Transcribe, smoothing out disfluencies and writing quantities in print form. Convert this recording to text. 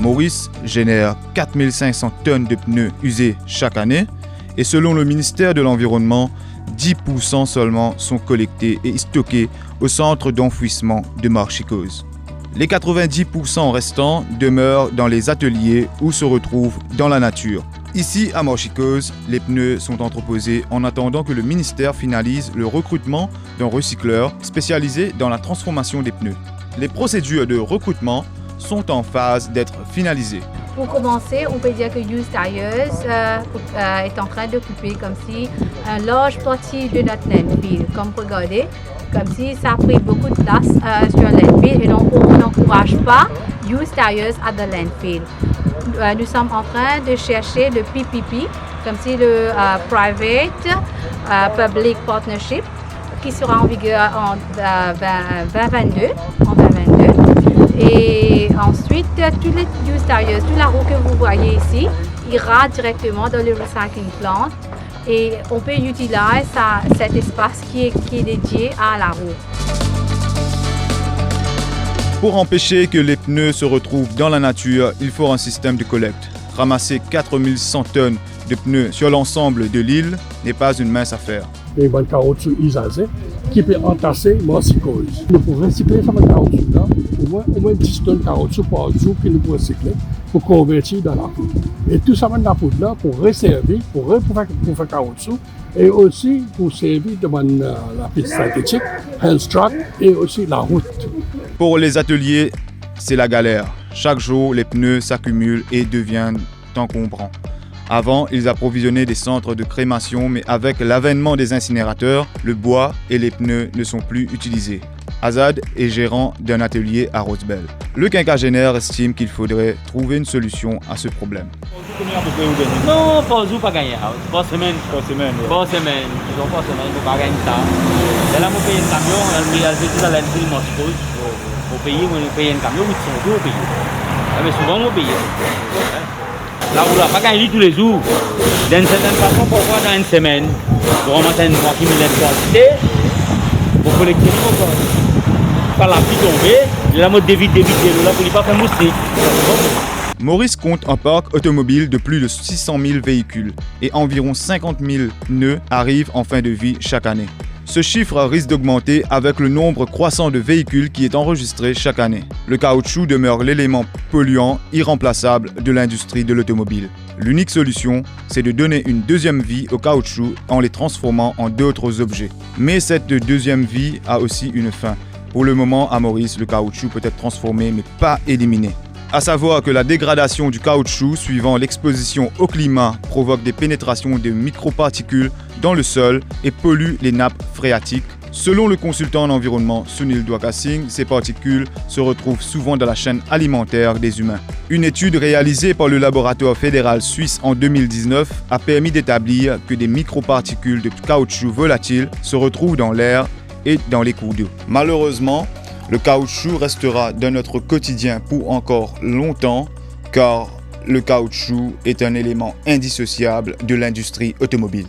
Maurice génère 4500 tonnes de pneus usés chaque année et selon le ministère de l'Environnement, 10% seulement sont collectés et stockés au centre d'enfouissement de Marchicose. Les 90% restants demeurent dans les ateliers ou se retrouvent dans la nature. Ici, à Marchicose, les pneus sont entreposés en attendant que le ministère finalise le recrutement d'un recycleur spécialisé dans la transformation des pneus. Les procédures de recrutement sont en phase d'être finalisées. Pour commencer, on peut dire que Used Tires est en train d'occuper comme si une large partie de notre landfill. Comme regardez, comme si ça a pris beaucoup de place sur le landfill et donc on n'encourage pas Used Tires à the landfill. Nous sommes en train de chercher le PPP, comme si le Private Public Partnership, qui sera en vigueur en 2022. Et ensuite, tous les Used Tires, toute la roue que vous voyez ici, ira directement dans le recycling plant et on peut utiliser cet espace qui est dédié à la roue. Pour empêcher que les pneus se retrouvent dans la nature, il faut un système de collecte. Ramasser 4100 tonnes de pneus sur l'ensemble de l'île n'est pas une mince affaire. Il y a un caoutchouc usagé qui peut entasser Marchicose. Nous pouvons recycler ce caoutchouc-là, au moins 10 tonnes de caoutchouc par jour que nous pouvons recycler pour convertir dans la poudre. Et tout ça, la poudre-là, pour resservir, pour faire caoutchouc, et aussi pour servir de la piste synthétique, Hellstruck et aussi la route. Pour les ateliers, c'est la galère. Chaque jour, les pneus s'accumulent et deviennent encombrants. Avant, ils approvisionnaient des centres de crémation, mais avec l'avènement des incinérateurs, le bois et les pneus ne sont plus utilisés. Azad est gérant d'un atelier à Rosebel. Le quinquagénaire estime qu'il faudrait trouver une solution à ce problème. Non, pas jour, pas gagner. Pas semaine. Pas semaine. Pas semaine. Ils ont pas semaine pour pas gagner ça. Là, on paye un camion, on a tout à l'entrée de Marchicose. On paye un camion, 800 euros, on paye. Mais souvent, on paye. Là, on ne va pas gagner tous les jours. D'une certaine façon, pourquoi dans une semaine, pour remonter une fois qui me laisse quantité, pour collecter le coco. Quand la pluie tombe, je la mode d'éviter là pour ne pas faire mousser. Maurice compte un parc automobile de plus de 600 000 véhicules et environ 50 000 pneus arrivent en fin de vie chaque année. Ce chiffre risque d'augmenter avec le nombre croissant de véhicules qui est enregistré chaque année. Le caoutchouc demeure l'élément polluant irremplaçable de l'industrie de l'automobile. L'unique solution, c'est de donner une deuxième vie au caoutchouc en les transformant en d'autres objets. Mais cette deuxième vie a aussi une fin. Pour le moment, à Maurice, le caoutchouc peut être transformé mais pas éliminé. À savoir que la dégradation du caoutchouc suivant l'exposition au climat provoque des pénétrations de microparticules dans le sol et pollue les nappes phréatiques. Selon le consultant en environnement Sunil Dwaka Singh, ces particules se retrouvent souvent dans la chaîne alimentaire des humains. Une étude réalisée par le laboratoire fédéral suisse en 2019 a permis d'établir que des microparticules de caoutchouc volatiles se retrouvent dans l'air et dans les cours d'eau. Malheureusement, le caoutchouc restera dans notre quotidien pour encore longtemps car le caoutchouc est un élément indissociable de l'industrie automobile.